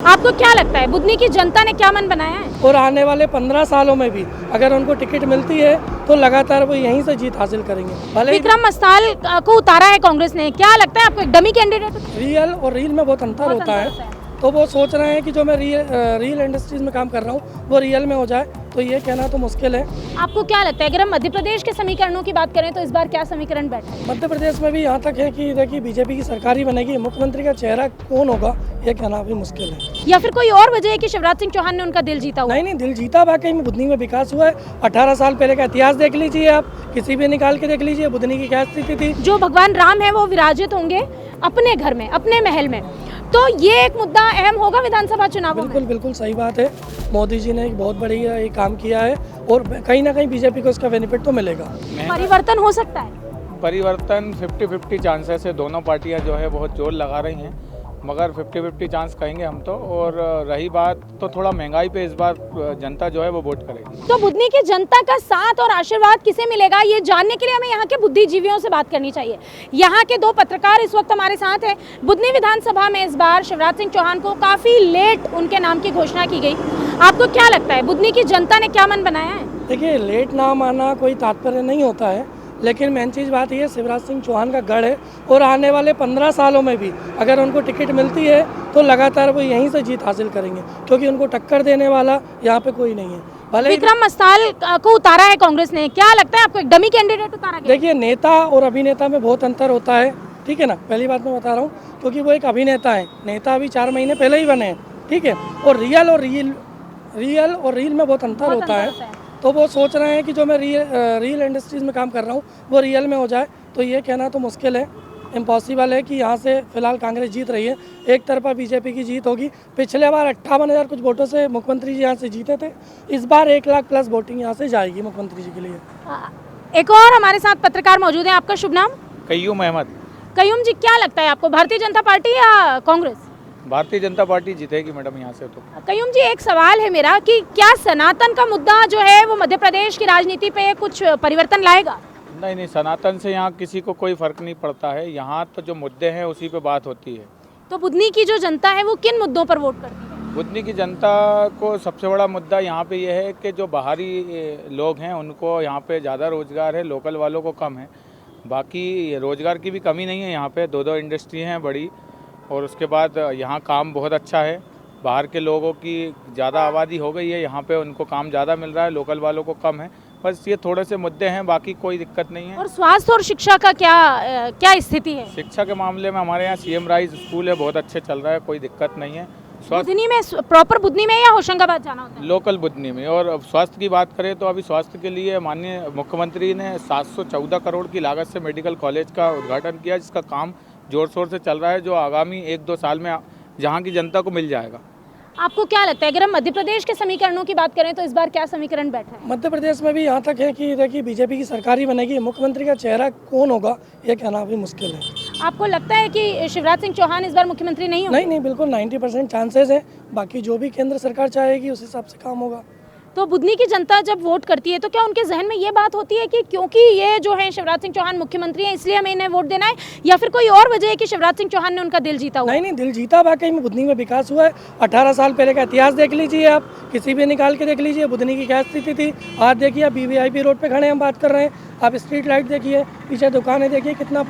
आपको क्या लगता है बुधनी की जनता ने क्या मन बनाया है? और आने वाले 15 सालों में भी अगर उनको टिकट मिलती है तो लगातार वो यहीं से जीत हासिल करेंगे। भले ही विक्रम मस्ताल को उतारा है कांग्रेस ने, क्या लगता है आपको एक डमी कैंडिडेट? रियल और रील में बहुत अंतर होता है, तो वो सोच रहे हैं कि जो मैं रियल इंडस्ट्रीज में काम कर रहा हूँ वो रियल में हो जाए, तो ये कहना तो मुश्किल है। आपको क्या लगता है अगर हम मध्य प्रदेश के समीकरणों की बात करें तो इस बार क्या समीकरण बैठा है? मध्य प्रदेश में भी यहाँ तक है कि देखिए बीजेपी की सरकार ही बनेगी, मुख्यमंत्री का चेहरा कौन होगा ये कहना भी मुश्किल है। या फिर कोई और वजह है कि शिवराज सिंह चौहान ने उनका दिल जीता हुआ? नहीं, दिल जीता, वाकई में बुधनी में विकास हुआ है। 18 साल पहले का इतिहास देख लीजिए, आप किसी भी निकाल के देख लीजिए बुधनी की क्या स्थिति थी। जो भगवान राम है वो विराजित होंगे अपने घर में, अपने महल में, तो ये एक मुद्दा अहम होगा विधानसभा चुनावों में। बिल्कुल सही बात है। मोदी जी ने एक बहुत बढ़िया ये काम किया है और कहीं ना कहीं बीजेपी को इसका बेनिफिट तो मिलेगा। परिवर्तन हो सकता है, परिवर्तन 50-50 चांसेस है। दोनों पार्टियां जो है बहुत जोर लगा रही हैं, मगर 50-50 चांस कहेंगे हम तो। और रही बात तो थोड़ा महंगाई पे, इस बार जनता जो है वो वोट करेगी। तो बुधनी की जनता का साथ और आशीर्वाद किसे मिलेगा ये जानने के लिए हमें यहाँ के बुद्धिजीवियों से बात करनी चाहिए। यहाँ के दो पत्रकार इस वक्त हमारे साथ हैं। बुधनी विधानसभा में इस बार शिवराज सिंह चौहान को काफी लेट उनके नाम की घोषणा की गई। आपको क्या लगता है बुधनी की जनता ने क्या मन बनाया है? देखिए, लेट नाम आना कोई तात्पर्य नहीं होता है, लेकिन मेन चीज़ बात यह शिवराज सिंह चौहान का गढ़ है और आने वाले 15 सालों में भी अगर उनको टिकट मिलती है तो लगातार वो यहीं से जीत हासिल करेंगे, क्योंकि उनको टक्कर देने वाला यहाँ पे कोई नहीं है। भले विक्रम मस्ताल को उतारा है कांग्रेस ने, क्या लगता है आपको एक डमी कैंडिडेट उतारा गया? देखिए, नेता और अभिनेता में बहुत अंतर होता है, ठीक है ना। पहली बात मैं बता रहा हूँ, क्योंकि वो एक अभिनेता है, नेता अभी 4 महीने पहले ही बने हैं, ठीक है। और रियल और रील में बहुत अंतर होता है, तो वो सोच रहे हैं कि जो मैं रियल इंडस्ट्रीज में काम कर रहा हूँ वो रियल में हो जाए, तो ये कहना तो मुश्किल है, इम्पॉसिबल है कि यहाँ से फिलहाल कांग्रेस जीत रही है। एक तरफा बीजेपी की जीत होगी। पिछले बार 58,000 कुछ वोटों से मुख्यमंत्री जी यहाँ से जीते थे, इस बार 1 लाख प्लस वोटिंग यहाँ से जाएगी मुख्यमंत्री जी के लिए। एक और हमारे साथ पत्रकार मौजूद है, आपका शुभ नाम? कय्यूम अहमद। कय्यूम जी, क्या लगता है आपको भारतीय जनता पार्टी या कांग्रेस? भारतीय जनता पार्टी जीतेगी मैडम यहाँ से तो। कय्यूम जी, एक सवाल है मेरा कि क्या सनातन का मुद्दा जो है वो मध्य प्रदेश की राजनीति पे कुछ परिवर्तन लाएगा? नहीं, सनातन से यहाँ किसी को कोई फर्क नहीं पड़ता है। यहाँ तो जो मुद्दे हैं उसी पे बात होती है। तो बुधनी की जो जनता है वो किन मुद्दों पर वोट करती है? बुधनी की जनता को सबसे बड़ा मुद्दा यहाँ पे यह है कि जो बाहरी लोग हैं उनको यहाँ पे ज़्यादा रोजगार है, लोकल वालों को कम है। बाकी रोजगार की भी कमी नहीं है, यहाँ पे 2 इंडस्ट्री हैं बड़ी, और उसके बाद यहाँ काम बहुत अच्छा है। बाहर के लोगों की ज़्यादा आबादी हो गई है यहाँ पे, उनको काम ज़्यादा मिल रहा है, लोकल वालों को कम है। बस ये थोड़े से मुद्दे हैं, बाकी कोई दिक्कत नहीं है। और स्वास्थ्य और शिक्षा का क्या स्थिति है? शिक्षा के मामले में हमारे यहाँ CM राइज स्कूल है, बहुत अच्छे चल रहा है, कोई दिक्कत नहीं है। बुधनी में, प्रॉपर बुधनी में या होशंगाबाद जाना होता है? लोकल बुधनी में। और स्वास्थ्य की बात करें तो अभी स्वास्थ्य के लिए माननीय मुख्यमंत्री ने 714 करोड़ की लागत से मेडिकल कॉलेज का उद्घाटन किया, जिसका काम जोर शोर से चल रहा है, जो आगामी 1-2 साल में जहाँ की जनता को मिल जाएगा। आपको क्या लगता है अगर हम मध्य प्रदेश के समीकरणों की बात करें तो इस बार क्या समीकरण बैठा है? मध्य प्रदेश में भी यहाँ तक है कि देखिए बीजेपी की सरकार ही बनेगी, मुख्यमंत्री का चेहरा कौन होगा ये कहना भी मुश्किल है। आपको लगता है कि शिवराज सिंह चौहान इस बार मुख्यमंत्री नहीं होंगे? नहीं, बिल्कुल 90% चांसेस है। बाकी जो भी केंद्र सरकार चाहेगी उस हिसाब से काम होगा। तो बुधनी की जनता जब वोट करती है तो क्या उनके जहन में ये बात होती है कि क्योंकि ये जो है शिवराज सिंह चौहान मुख्यमंत्री हैं इसलिए हमें इन्हें वोट देना है, या फिर कोई और वजह है कि शिवराज सिंह चौहान ने उनका दिल जीता हुआ? नहीं, दिल जीता, वाकई में बुधनी में विकास हुआ है। 18 साल पहले का इतिहास देख लीजिए, आप किसी भी निकाल के देख लीजिए बुधनी की क्या स्थिति थी। आज देखिए, आप BVIP रोड पे खड़े हम बात कर रहे हैं, आप स्ट्रीट लाइट देखिए, पीछे दुकानें देखिए, कितना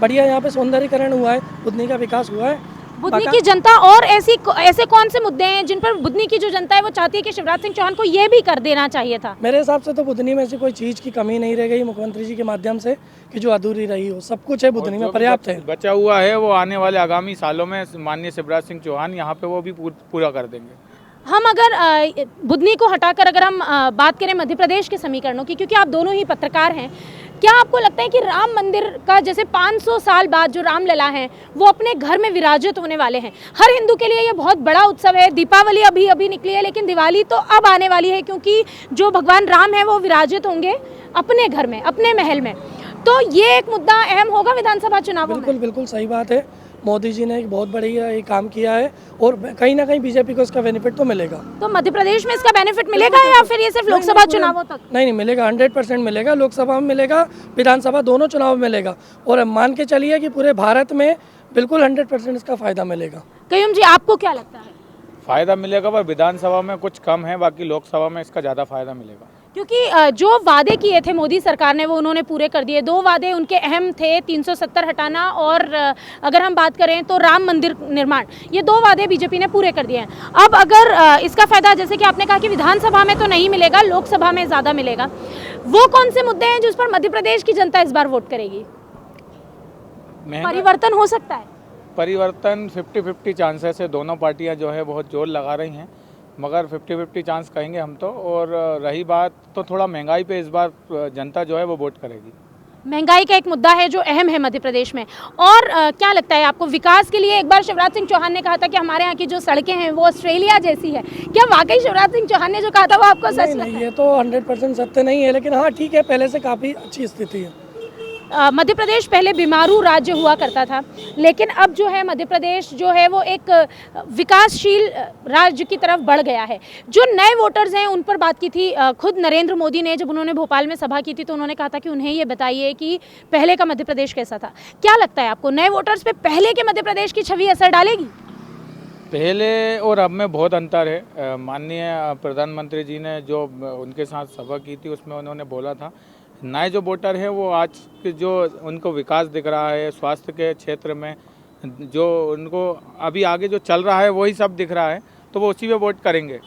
बढ़िया यहाँ पे सौंदर्यीकरण हुआ है, बुधनी का विकास हुआ है। बुधनी की जनता और ऐसे कौन से मुद्दे हैं जिन पर बुधनी की जो जनता है वो चाहती है कि शिवराज सिंह चौहान को ये भी कर देना चाहिए था? मेरे हिसाब से तो बुधनी में ऐसी कोई चीज़ की कमी नहीं रह गई मुख्यमंत्री जी के माध्यम से कि जो अधूरी रही हो। सब कुछ है बुधनी में, पर्याप्त है। बचा हुआ है वो आने वाले आगामी सालों में माननीय शिवराज सिंह चौहान यहाँ पे वो भी पूरा कर देंगे। हम अगर बुधनी को हटाकर अगर हम बात करें मध्य प्रदेश के समीकरणों की, क्योंकि आप दोनों ही पत्रकार हैं, क्या आपको लगता है कि राम मंदिर का जैसे 500 साल बाद जो रामलला है वो अपने घर में विराजित होने वाले हैं? हर हिंदू के लिए ये बहुत बड़ा उत्सव है। दीपावली अभी निकली है, लेकिन दिवाली तो अब आने वाली है, क्योंकि जो भगवान राम है वो विराजित होंगे अपने घर में, अपने महल में। तो ये एक मुद्दा अहम होगा विधानसभा चुनावों में। बिल्कुल सही बात है। मोदी जी ने एक बहुत बढ़िया ये काम किया है और कहीं ना कहीं बीजेपी को इसका बेनिफिट तो मिलेगा। तो मध्य प्रदेश में इसका बेनिफिट मिलेगा या फिर ये सिर्फ लोकसभा चुनावों तक? नहीं, मिलेगा, 100% मिलेगा। लोकसभा में मिलेगा, विधानसभा दोनों चुनाव में मिलेगा, और मान के चलिए कि पूरे भारत में बिल्कुल 100% इसका फायदा मिलेगा। कय्यूम जी, आपको क्या लगता है? फ़ायदा मिलेगा, पर विधानसभा में कुछ कम है, बाकी लोकसभा में इसका ज़्यादा फ़ायदा मिलेगा। क्योंकि जो वादे किए थे मोदी सरकार ने वो उन्होंने पूरे कर दिए। 2 वादे उनके अहम थे, 370 हटाना और अगर हम बात करें तो राम मंदिर निर्माण, ये 2 वादे बीजेपी ने पूरे कर दिए हैं। अब अगर इसका फायदा, जैसे कि आपने कहा कि विधानसभा में तो नहीं मिलेगा, लोकसभा में ज़्यादा मिलेगा, वो कौन से मुद्दे हैं जिस पर मध्य प्रदेश की जनता इस बार वोट करेगी? परिवर्तन हो सकता है? परिवर्तन 50-50 चांसेस है। दोनों पार्टियां जो है बहुत जोर लगा रही हैं, मगर 50-50 चांस कहेंगे हम तो। और रही बात तो थोड़ा महंगाई पे, इस बार जनता जो है वो वोट करेगी। महंगाई का एक मुद्दा है जो अहम है मध्य प्रदेश में। और क्या लगता है आपको विकास के लिए? एक बार शिवराज सिंह चौहान ने कहा था कि हमारे यहाँ की जो सड़कें हैं वो ऑस्ट्रेलिया जैसी है। क्या वाकई शिवराज सिंह चौहान ने जो कहा था वो आपको सच लगता है? नहीं, ये तो 100% सत्य नहीं है, लेकिन हाँ ठीक है, पहले से काफ़ी अच्छी स्थिति है। मध्य प्रदेश पहले बीमारू राज्य हुआ करता था, लेकिन अब जो है मध्य प्रदेश जो है वो एक विकासशील राज्य की तरफ बढ़ गया है। जो नए वोटर्स हैं उन पर बात की थी खुद नरेंद्र मोदी ने, जब उन्होंने भोपाल में सभा की थी तो उन्होंने कहा था कि उन्हें ये बताइए कि पहले का मध्य प्रदेश कैसा था। क्या लगता है आपको, नए वोटर्स पे पहले के मध्य प्रदेश की छवि असर डालेगी? पहले और अब में बहुत अंतर है। माननीय प्रधानमंत्री जी ने जो उनके साथ सभा की थी उसमें उन्होंने बोला था, नए जो वोटर हैं वो आज के जो उनको विकास दिख रहा है स्वास्थ्य के क्षेत्र में, जो उनको अभी आगे जो चल रहा है वही सब दिख रहा है, तो वो उसी पे वोट करेंगे।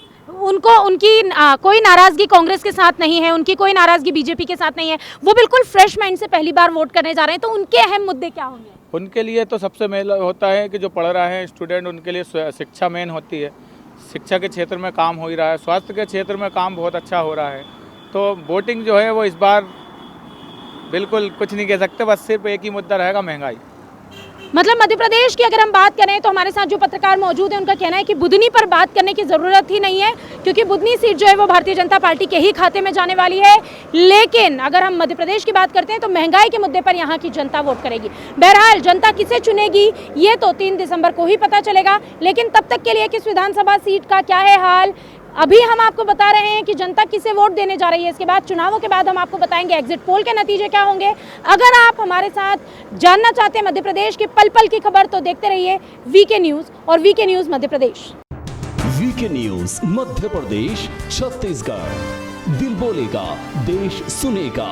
उनको उनकी कोई नाराजगी कांग्रेस के साथ नहीं है, उनकी कोई नाराजगी बीजेपी के साथ नहीं है, वो बिल्कुल फ्रेश माइंड से पहली बार वोट करने जा रहे हैं। तो उनके अहम मुद्दे क्या होंगे? उनके लिए तो सबसे मेन होता है कि जो पढ़ रहा है स्टूडेंट, उनके लिए शिक्षा मेन होती है। शिक्षा के क्षेत्र में काम हो ही रहा है, स्वास्थ्य के क्षेत्र में काम बहुत अच्छा हो रहा है। तो वोटिंग जो है वो इस बार बिल्कुल कुछ नहीं कह सकते, बस सिर्फ एक ही मुद्दा रहेगा, महंगाई। मतलब मध्य प्रदेश की अगर हम बात करें तो हमारे साथ जो पत्रकार मौजूद हैं उनका कहना है कि बुधनी पर बात करने की ज़रूरत ही नहीं है, क्योंकि बुधनी सीट जो है वो भारतीय जनता पार्टी के ही खाते में जाने वाली है। लेकिन अगर हम मध्य प्रदेश की बात करते हैं तो महंगाई के मुद्दे पर यहाँ की जनता वोट करेगी। बहरहाल जनता किसे चुनेगी ये तो 3 दिसंबर को ही पता चलेगा। लेकिन तब तक के लिए किस विधानसभा सीट का क्या है हाल, अभी हम आपको बता रहे हैं कि जनता किसे वोट देने जा रही है। इसके बाद चुनावों के बाद हम आपको बताएंगे एग्जिट पोल के नतीजे क्या होंगे। अगर आप हमारे साथ जानना चाहते हैं मध्य प्रदेश की पल पल की खबर तो देखते रहिए वीके न्यूज़ और VK news Madhya Pradesh. VK news Madhya Pradesh Chhattisgarh, दिल बोलेगा देश सुनेगा।